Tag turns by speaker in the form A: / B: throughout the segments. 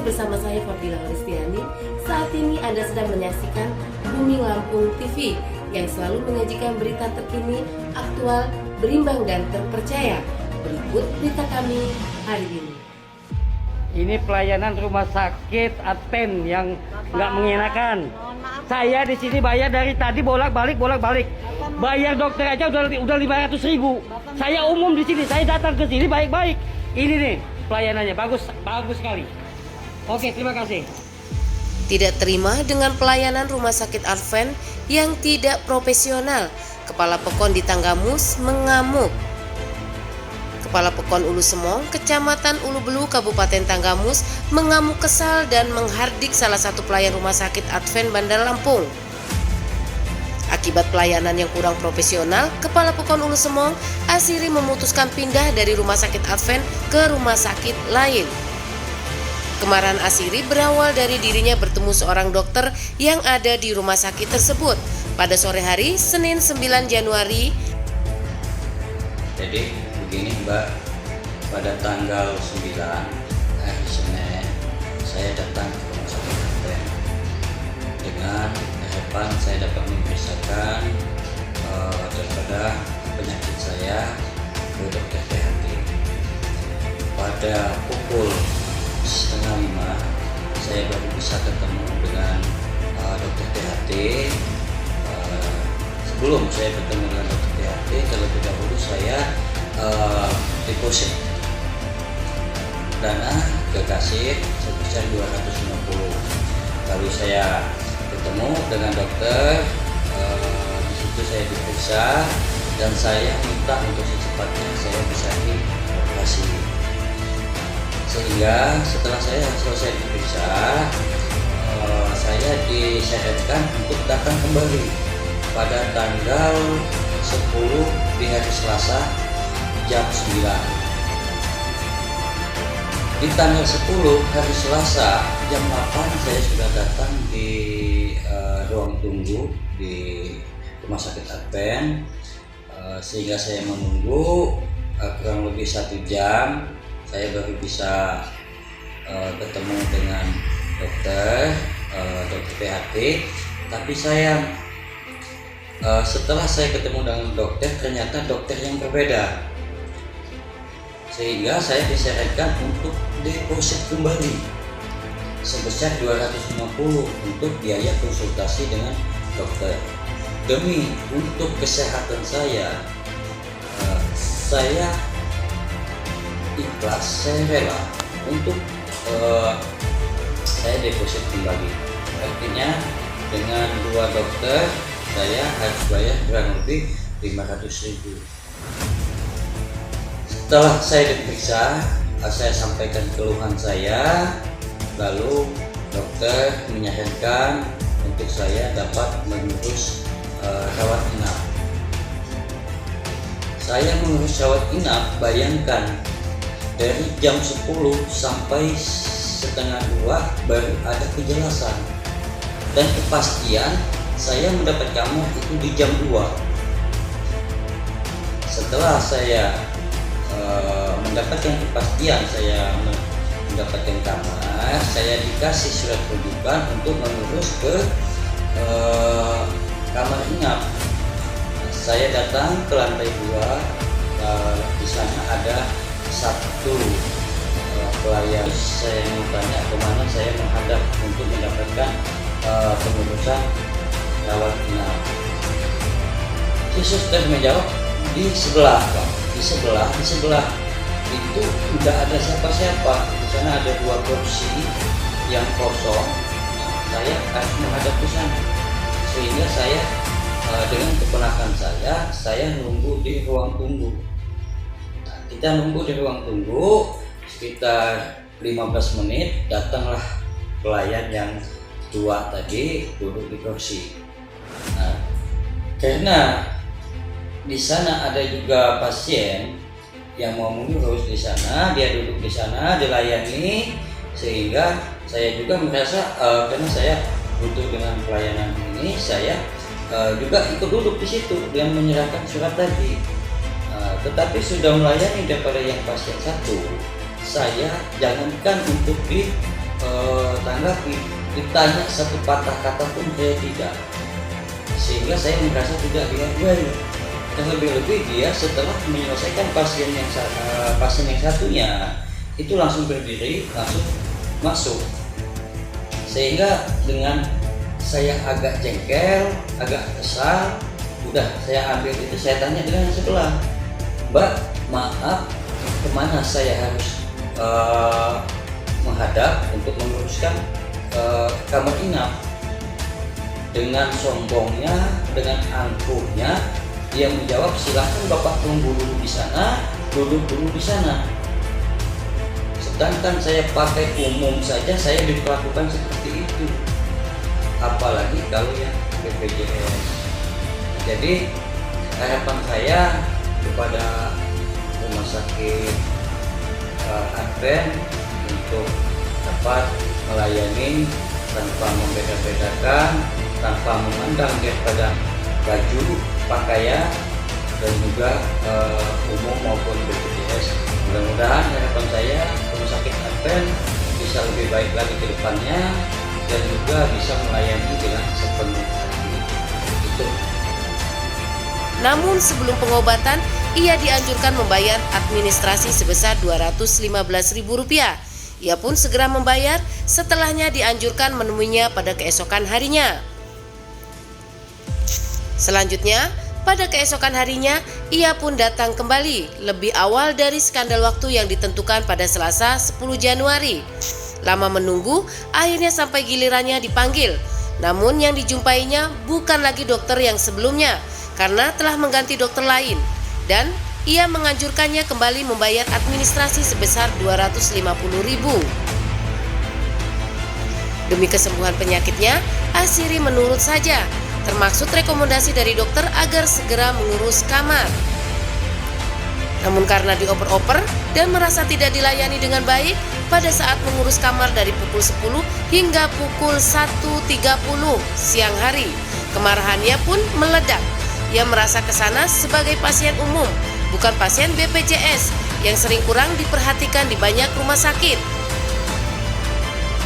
A: bersama saya Fadila Holistiani. Saat ini Anda sedang menyaksikan Bumi Lampung TV yang selalu menyajikan berita terkini, aktual, berimbang dan terpercaya. Berikut berita kami hari ini.
B: Ini pelayanan rumah sakit Advent yang nggak mengenakan. Saya di sini bayar dari tadi bolak-balik. Bayar dokter aja udah 500.000. Saya umum di sini, saya datang ke sini baik-baik. Ini nih pelayanannya bagus sekali. Oke, terima kasih.
A: Tidak terima dengan pelayanan rumah sakit Advent yang tidak profesional, Kepala Pekon di Tanggamus mengamuk. Kepala Pekon Ulu Semong, Kecamatan Ulu Belu, Kabupaten Tanggamus mengamuk kesal dan menghardik salah satu pelayan rumah sakit Advent Bandar Lampung. Akibat pelayanan yang kurang profesional, Kepala Pekon Ulu Semong Asiri memutuskan pindah dari rumah sakit Advent ke rumah sakit lain. Kemarahan Asiri berawal dari dirinya bertemu seorang dokter yang ada di rumah sakit tersebut pada sore hari Senin 9 Januari.
C: Jadi begini Mbak, pada tanggal 9 hari Senin saya datang ke rumah sakit Advent dengan harapan saya dapat memeriksakan daripada penyakit saya ke dokter THT. Pada pukul 4:30 saya baru bisa ketemu dengan dokter THT. Sebelum saya bertemu dengan dokter THT, terlebih dahulu saya deposit dana ke kasir sebesar 250. Lalu saya ketemu dengan dokter, di situ saya diperiksa dan saya minta untuk secepatnya saya bisa dioperasi. Sehingga setelah saya selesai diperiksa, saya disyaratkan untuk datang kembali pada tanggal 10 di hari Selasa jam 9. Di tanggal 10 hari Selasa jam 8 saya sudah datang di ruang tunggu di rumah sakit Advent, sehingga saya menunggu kurang lebih 1 jam. Saya baru bisa ketemu dengan dokter THT. Tapi saya setelah saya ketemu dengan dokter, ternyata dokter yang berbeda, sehingga saya disyaratkan untuk deposit kembali sebesar 250 untuk biaya konsultasi dengan dokter. Demi untuk kesehatan saya ikhlas, saya rela untuk saya deposit kembali. Artinya dengan 2 dokter saya harus bayar kurang lebih 500.000. Setelah saya diperiksa, saya sampaikan keluhan saya, lalu dokter menyarankan untuk saya dapat mengurus rawat inap. Saya mengurus rawat inap, bayangkan dari jam 10 sampai 1:30 baru ada kejelasan dan kepastian saya mendapat kamar itu di jam 2. Setelah saya mendapatkan kepastian saya mendapatkan kamar, saya dikasih surat rujukan untuk mengurus ke kamar inap. Saya datang ke lantai 2, di sana ada satu pelayan. Saya mau tanya kemana saya menghadap untuk mendapatkan pengurusan rawat inap. Si suster menjawab, di sebelah Pak, di sebelah itu tidak ada siapa-siapa. Di sana ada 2 kursi yang kosong. Saya harus menghadap ke sana, sehingga saya dengan keponakan saya nunggu di ruang tunggu. Kita nunggu di ruang tunggu sekitar 15 menit, datanglah pelayan yang tua tadi duduk di kursi. Nah, karena di sana ada juga pasien yang mau mengurus di sana, dia duduk di sana dilayani, sehingga saya juga merasa karena saya butuh dengan pelayanan ini, saya juga ikut duduk di situ dan menyerahkan surat tadi. Tetapi sudah melayani daripada yang pasien 1, saya jangankan untuk di tanggapi, ditanya satu patah kata pun saya tidak, sehingga saya merasa tidak dihargai. Terlebih-lebih dia setelah menyelesaikan pasien yang satunya itu langsung berdiri, langsung masuk, sehingga dengan saya agak jengkel, agak kesal, udah saya ambil itu, saya tanya dengan yang sebelah, Mbak, maaf, kemana saya harus menghadap untuk menguruskan kamar inap? Dengan sombongnya, dengan angkuhnya, dia menjawab, silakan Bapak tunggu dulu di sana, duduk dulu di sana. Sedangkan saya pakai umum saja saya diperlakukan seperti itu, apalagi kalau yang BPJS. Jadi harapan saya kepada rumah sakit Advent untuk dapat melayani tanpa membeda-bedakan, tanpa memandang daripada baju, pakaian, dan juga umum maupun BPJS. Mudah-mudahan harapan saya rumah sakit Advent bisa lebih baik lagi ke depannya dan juga bisa melayani dengan sepenuh hati. Itu.
A: Namun sebelum pengobatan, ia dianjurkan membayar administrasi sebesar Rp215.000. Ia pun segera membayar, setelahnya dianjurkan menemuinya pada keesokan harinya. Selanjutnya, pada keesokan harinya, ia pun datang kembali lebih awal dari skandal waktu yang ditentukan pada Selasa 10 Januari. Lama menunggu, akhirnya sampai gilirannya dipanggil. Namun yang dijumpainya bukan lagi dokter yang sebelumnya, karena telah mengganti dokter lain, dan ia menganjurkannya kembali membayar administrasi sebesar Rp250.000. Demi kesembuhan penyakitnya, Asiri menurut saja, termaksud rekomendasi dari dokter agar segera mengurus kamar. Namun karena dioper-oper dan merasa tidak dilayani dengan baik, pada saat mengurus kamar dari pukul 10 hingga pukul 1.30 siang hari, kemarahannya pun meledak. Ia merasa kesana sebagai pasien umum, bukan pasien BPJS yang sering kurang diperhatikan di banyak rumah sakit.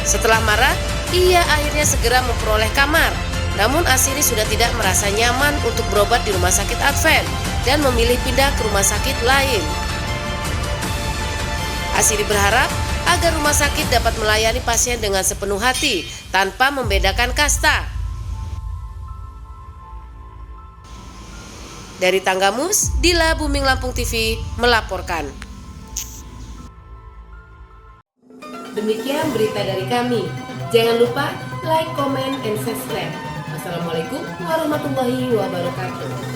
A: Setelah marah, ia akhirnya segera memperoleh kamar. Namun Asiri sudah tidak merasa nyaman untuk berobat di rumah sakit Advent dan memilih pindah ke rumah sakit lain. Asiri berharap agar rumah sakit dapat melayani pasien dengan sepenuh hati tanpa membedakan kasta. Dari Tanggamus, Dila Buming Lampung TV melaporkan. Demikian berita dari kami. Jangan lupa like, comment, and subscribe. Wassalamualaikum warahmatullahi wabarakatuh.